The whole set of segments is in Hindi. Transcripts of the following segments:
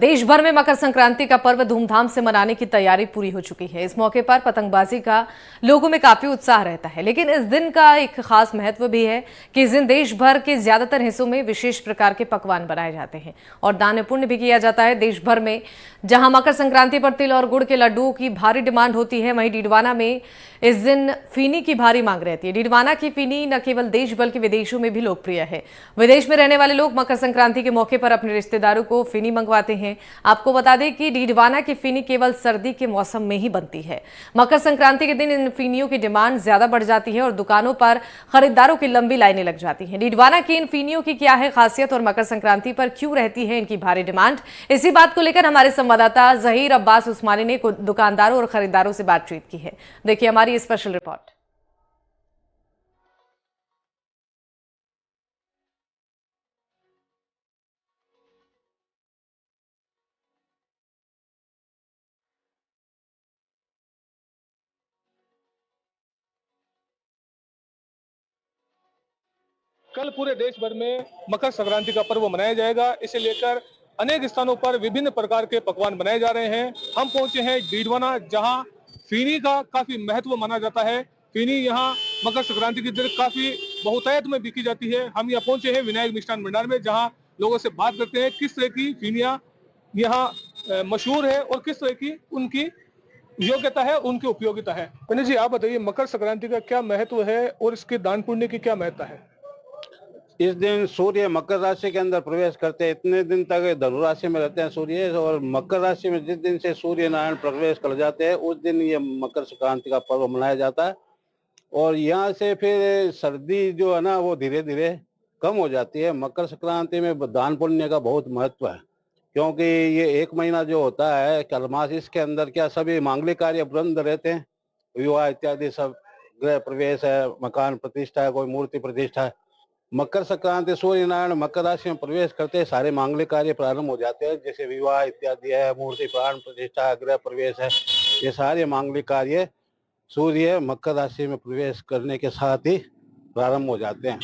देश भर में मकर संक्रांति का पर्व धूमधाम से मनाने की तैयारी पूरी हो चुकी है। इस मौके पर पतंगबाजी का लोगों में काफी उत्साह रहता है, लेकिन इस दिन का एक खास महत्व भी है कि इस दिन देश भर के ज्यादातर हिस्सों में विशेष प्रकार के पकवान बनाए जाते हैं और दान पुण्य भी किया जाता है। देश भर में जहां मकर संक्रांति पर तिल और गुड़ के लड्डुओं की भारी डिमांड होती है, वहीं डीडवाना में इस दिन फीनी की भारी मांग रहती है। डीडवाना की फीनी न केवल देश बल्कि विदेशों में भी लोकप्रिय है। विदेश में रहने वाले लोग मकर संक्रांति के मौके पर अपने रिश्तेदारों को फीनी मंगवाते हैं। आपको बता दें कि डीडवाना की फीनी केवल सर्दी के मौसम में ही बनती है। मकर संक्रांति के दिन इन फीनियों की डिमांड ज्यादा बढ़ जाती है और दुकानों पर खरीदारों की लंबी लाइनें लग जाती हैं। डीडवाना की इन फीनियों की क्या है खासियत और मकर संक्रांति पर क्यों रहती है इनकी भारी डिमांड, इसी बात को लेकर हमारे संवाददाता जहीर अब्बास उस्मानी ने दुकानदारों और खरीदारों से बातचीत की है। देखिए हमारी स्पेशल रिपोर्ट। कल पूरे देश भर में मकर संक्रांति का पर्व मनाया जाएगा। इसे लेकर अनेक स्थानों पर विभिन्न प्रकार के पकवान बनाए जा रहे हैं। हम पहुंचे हैं डीडवाना, जहां फीनी का काफी महत्व माना जाता है। फीनी यहां मकर संक्रांति के दिन काफी बहुतायत में बिकी जाती है। हम यहाँ पहुंचे हैं विनायक मिष्ठान भंडार में, जहां लोगों से बात करते हैं किस तरह की फीनियां यहाँ मशहूर है और किस तरह की उनकी योग्यता है, उनकी उपयोगिता है। पंडित जी, आप बताइए मकर संक्रांति का क्या महत्व है और इसके दान पुण्य की क्या महत्ता है? इस दिन सूर्य मकर राशि के अंदर प्रवेश करते हैं। इतने दिन तक धनु राशि में रहते हैं सूर्य, और मकर राशि में जिस दिन से सूर्य नारायण प्रवेश कर जाते हैं उस दिन ये मकर संक्रांति का पर्व मनाया जाता है। और यहाँ से फिर सर्दी जो है ना वो धीरे धीरे कम हो जाती है। मकर संक्रांति में दान पुण्य का बहुत महत्व है, क्योंकि ये एक महीना जो होता है कलमास, इसके अंदर क्या सभी मांगलिक कार्य बंद रहते हैं, विवाह इत्यादि सब, गृह प्रवेश है, मकान प्रतिष्ठा है, कोई मूर्ति प्रतिष्ठा है। मकर संक्रांति सूर्य नारायण मकर राशि में प्रवेश करते हैं, सारे मांगलिक कार्य प्रारंभ हो जाते हैं, जैसे विवाह इत्यादि है, मूर्ति प्राण प्रतिष्ठा, गृह प्रवेश है, ये सारे मांगलिक कार्य सूर्य मकर राशि में प्रवेश करने के साथ ही प्रारंभ हो जाते हैं।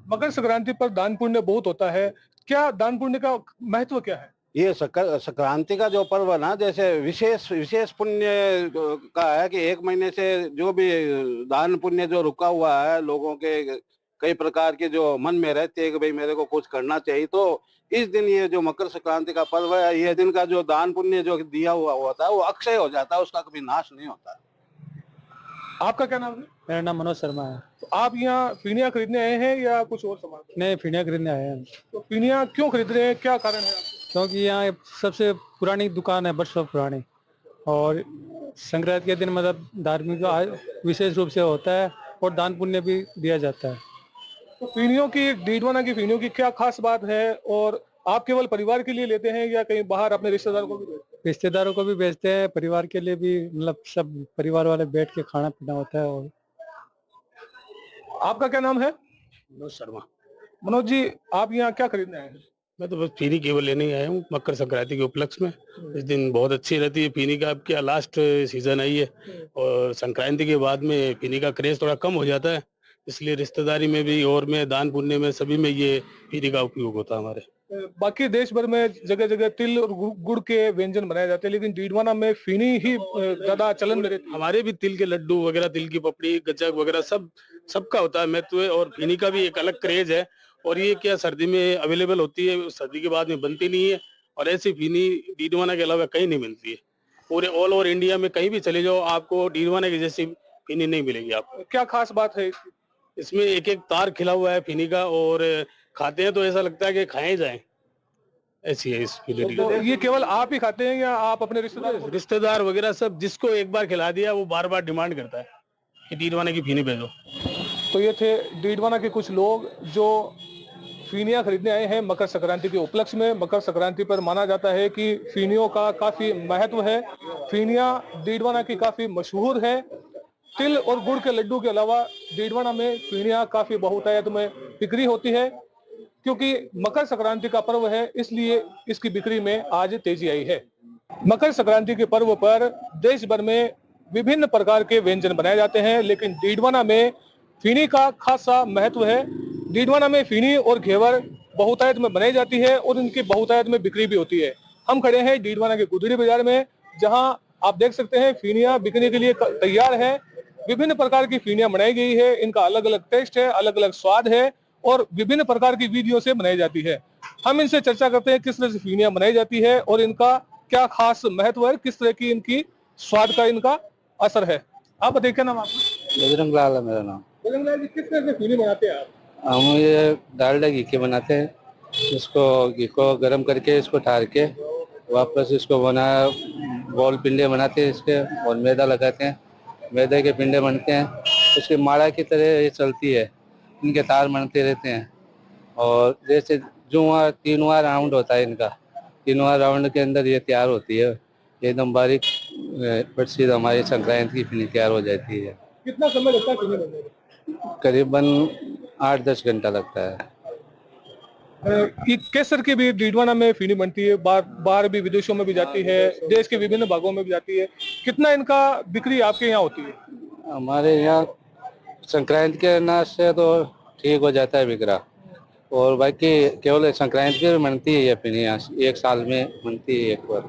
मकर संक्रांति पर दान पुण्य बहुत होता है, क्या दान पुण्य का महत्व क्या है? ये संक्रांति का जो पर्व है ना, जैसे विशेष पुण्य का है कि एक महीने से जो भी दान पुण्य जो रुका हुआ है, लोगों के कई प्रकार के जो मन में रहते हैं कि भाई मेरे को कुछ करना चाहिए, तो इस दिन ये जो मकर संक्रांति का पर्व है, ये दिन का जो दान पुण्य जो दिया हुआ होता है वो अक्षय हो जाता है, उसका कभी नाश नहीं होता। आपका क्या नाम है? मेरा नाम मनोज शर्मा है। तो आप यहाँ फीनिया खरीदने आए हैं या कुछ और सामान? नहीं, फीनिया खरीदने आए हैं। तो फीनिया क्यों खरीद रहे हैं, क्या कारण है आपको? क्योंकि यहाँ सबसे पुरानी दुकान है, वर्षों पुरानी, और संक्रांति के दिन मतलब धार्मिक विशेष रूप से होता है और दान पुण्य भी दिया जाता है। तो फीनियों की, डीडवाना की फीनियों की क्या खास बात है, और आप केवल परिवार के लिए लेते हैं या कहीं बाहर अपने रिश्तेदारों को भी बेचते हैं? रिश्तेदारों को भी बेचते हैं, परिवार के लिए भी, मतलब सब परिवार वाले बैठ के खाना पीना होता है। और आपका क्या नाम है? मनोज शर्मा। मनोज जी, आप यहाँ क्या खरीदने आए हैं? मैं तो बस फीनी केवल लेने ही आया हूँ मकर संक्रांति के उपलक्ष्य में। इस दिन बहुत अच्छी रहती है फीनी का। अब क्या लास्ट सीजन आई है और संक्रांति के बाद में फीनी का क्रेज थोड़ा कम हो जाता है, इसलिए रिश्तेदारी में भी और में दान पुण्य में सभी में ये फीनी का उपयोग होता है हमारे। बाकी देश भर में जगह जगह तिल और गुड़ के व्यंजन बनाए जाते हैं, लेकिन डीडवाना में फीनी ही ज्यादा चलन में रहती है। हमारे भी तिल के लड्डू वगैरह, तिल की पपड़ी, गज्जक वगैरह सबका होता है महत्व, और फीनी का भी एक अलग क्रेज है। और ये क्या सर्दी में अवेलेबल होती है, सर्दी के बाद में बनती नहीं है, और ऐसी फीनी डीडवाना के अलावा कहीं नहीं मिलती है। पूरे ऑल ओवर इंडिया में कहीं भी चले जाओ आपको डीडवाना की जैसी फीनी नहीं मिलेगी आपको। क्या खास बात है? इसमें एक एक तार खिला हुआ है फीनी का, और खाते हैं तो ऐसा लगता है कि खाए जाएं, ऐसी है इस फीनी। तो ये केवल आप ही खाते हैं या आप अपने रिश्तेदार वगैरह सब, जिसको एक बार खिला दिया वो बार बार डिमांड करता है कि डीडवाना की फीनी भेजो। तो ये थे डीडवाना के कुछ लोग जो फीनिया खरीदने आए हैं मकर संक्रांति के उपलक्ष्य में। मकर संक्रांति पर माना जाता है कि फीनियों का काफी महत्व है। फीनिया डीडवाना की काफी मशहूर है। तिल और गुड़ के लड्डू के अलावा डीडवाना में फीनिया काफी बहुतायत में बिक्री होती है, क्योंकि मकर संक्रांति का पर्व है, इसलिए इसकी बिक्री में आज तेजी आई है। मकर संक्रांति के पर्व पर देश भर में विभिन्न प्रकार के व्यंजन बनाए जाते हैं, लेकिन डीडवाना में फीनी का खासा महत्व है। डीडवाना में फीनी और घेवर बहुतायत में बनाई जाती है और इनकी बहुतायत में बिक्री भी होती है। हम खड़े हैं डीडवाना के गुदड़ी बाजार में, जहां आप देख सकते हैं फीनिया बिकने के लिए तैयार है। विभिन्न प्रकार की फीनिया बनाई गई है, इनका अलग अलग टेस्ट है, अलग अलग स्वाद है और विभिन्न प्रकार की विधियों से बनाई जाती है। हम इनसे चर्चा करते हैं किस तरह से फीनिया बनाई जाती है और इनका क्या खास महत्व है, किस तरह की इनकी स्वाद का इनका असर है। आप बताइए क्या नाम आपका? बजरंग लाल है मेरा नाम। बजरंग लाल जी, किस तरह से फीनी बनाते हैं आप? हम ये डालडा घी के बनाते हैं। इसको घी को गर्म करके इसको ठार के वापस इसको बना बॉल पिंडे बनाते हैं इसके और मैदा लगाते हैं। मैदे के पिंडे बनते हैं, इसके माड़ा की तरह ये चलती है, इनके तार बनते रहते हैं। और जैसे जो तीनवा राउंड होता है इनका, तीनवा राउंड के अंदर ये तैयार होती है एकदम बारीक प्रसिद्ध हमारी संक्रांति की फिनी तैयार हो जाती है। कितना समय लगता है फीनी बनने में? करीबन 8-10 घंटा लगता है। ये केसर की भी डीडवाना में फीनी बनती है, बाहर भी विदेशों में भी जाती है, देश के विभिन्न भागों में भी जाती है। कितना इनका बिक्री आपके यहाँ होती है? हमारे यहाँ संक्रांति के अनाज से तो ठीक हो जाता है बिक्रा, और बाकी केवल संक्रांति पे बनती है ये फिनी, एक साल में बनती है एक बार।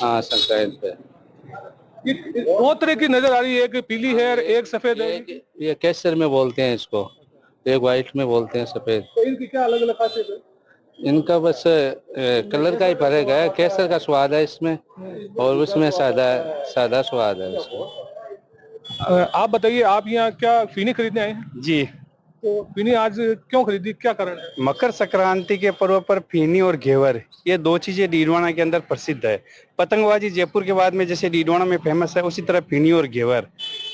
हाँ, संक्रांति पे। दो तरह की नजर आ रही है, एक पीली है और एक सफेद है। ये केसर में बोलते हैं इसको, एक व्हाइट में बोलते हैं सफेद। तो इनकी क्या अलग अलग खासियत है? इनका बस कलर का ही फर्क है। केसर का स्वाद है इसमें और उसमें सादा स्वाद है इसमें। आप बताइए, आप यहाँ क्या फीनी खरीदने आए हैं? जी, तो फीनी आज क्यों खरीदी, क्या कारण है? मकर संक्रांति के पर्व पर फीनी और घेवर, ये दो चीजें डीडवाना के अंदर प्रसिद्ध है। पतंगबाजी जयपुर के बाद में जैसे डीडवाना में फेमस है, उसी तरह फीनी और घेवर।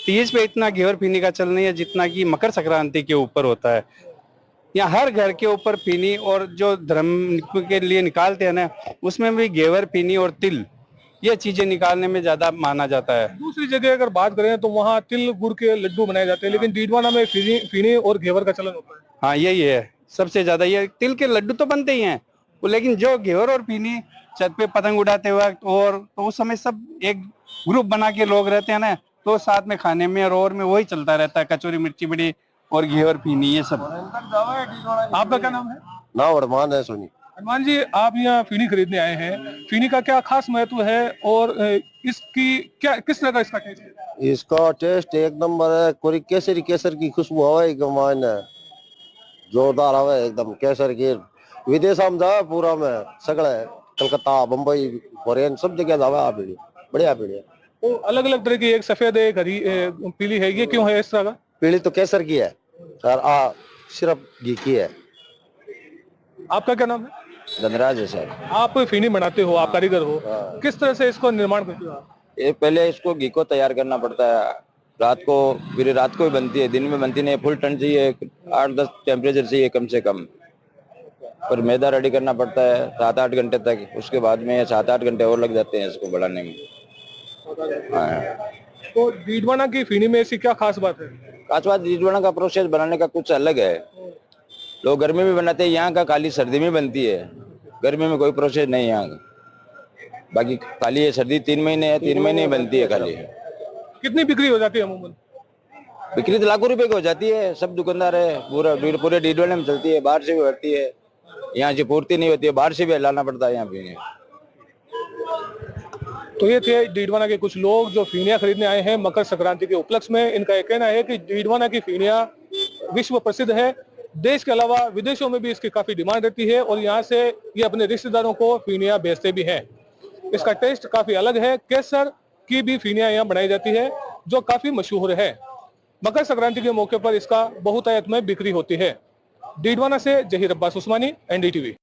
तीज पे इतना घेवर फीनी का चल नहीं है जितना कि मकर संक्रांति के ऊपर होता है। यहाँ हर घर के ऊपर फीनी, और जो धर्म के लिए निकालते हैं ना, उसमें भी घेवर, फीनी और तिल, ये चीजें निकालने में ज्यादा माना जाता है। दूसरी जगह अगर बात करें तो वहाँ तिल गुड़ के लड्डू बनाए जाते हैं, लेकिन डीडवाना में फीनी और घेवर का चलन होता है। हाँ, यही है सबसे ज्यादा। ये तिल के लड्डू तो बनते ही हैं, लेकिन जो घेवर और फीनी छत पे पतंग उड़ाते वक्त और तो उस समय सब एक ग्रुप बना के लोग रहते हैं ना, तो साथ में खाने में और में वही चलता रहता है, कचौरी, मिर्ची बड़ी और घेवर फीनी ये सब। आपका क्या नाम है? नाम अरमान है सोनी। हनुमान जी, आप यहाँ फीनी खरीदने आए हैं, फीनी का क्या खास महत्व है और इसकी क्या, किस तरह का इसका टेस्ट है? इसका टेस्ट एक नंबर है। कोई केसर की खुशबू हवा जोरदार हवा एकदम केसर की। विदेश में जावे पूरा में सगड़ा है, कलकत्ता, बम्बई, फॉरेन सब जगह जावे। आप बढ़िया बढ़िया। तो अलग अलग तरह की, एक सफेद है, एक हरी, पीली है, ये क्यों है इस तरह का? पीली तो केसर की है और सिर्फ घी की है। आपका क्या नाम है? धनराज है सर। आप फीनी बनाते हो, आप कारीगर हो, किस तरह से इसको निर्माण करते हो आप? ये पहले इसको घी को तैयार करना पड़ता है, रात को, फिर रात को ही बनती है, दिन में बनती नहीं। फुल ठंड चाहिए, 8-10 टेम्परेचर चाहिए कम से कम। पर मैदा रेडी करना पड़ता है 7-8 घंटे तक, उसके बाद में 7-8 घंटे और लग जाते हैं इसको बढ़ाने में। तो डीडवाना की फीनी में ऐसी क्या खास बात है? खास बात, डीडवाना का प्रोसेस बनाने का कुछ अलग है। लोग गर्मी में बनाते हैं, यहाँ का खाली सर्दी में बनती है, गर्मी में कोई प्रोसेस नहीं यहाँ का। बाकी खाली ये सर्दी 3 महीने है, 3 महीने बनती है खाली। कितनी बिक्री हो जाती है अमूमन? बिक्री तो लाखों रुपए की हो जाती है, सब दुकानदार है, पूरे डीडवाना में चलती है। बाहर से भी बढ़ती है, यहाँ से पूर्ति नहीं होती है, बाहर से भी लाना पड़ता है यहाँ पे। तो ये थे डीडवाना के कुछ लोग जो फीनिया खरीदने आए हैं मकर संक्रांति के उपलक्ष्य में। इनका यह कहना है कि डीडवाना की फीनिया विश्व प्रसिद्ध है, देश के अलावा विदेशों में भी इसकी काफी डिमांड रहती है और यहाँ से ये अपने रिश्तेदारों को फीनिया बेचते भी हैं। इसका टेस्ट काफी अलग है। केसर की भी फीनिया यहाँ बनाई जाती है जो काफी मशहूर है। मकर संक्रांति के मौके पर इसका बहुतायत में बिक्री होती है। डीडवाना से जहीर अब्बास उस्मानी, NDTV।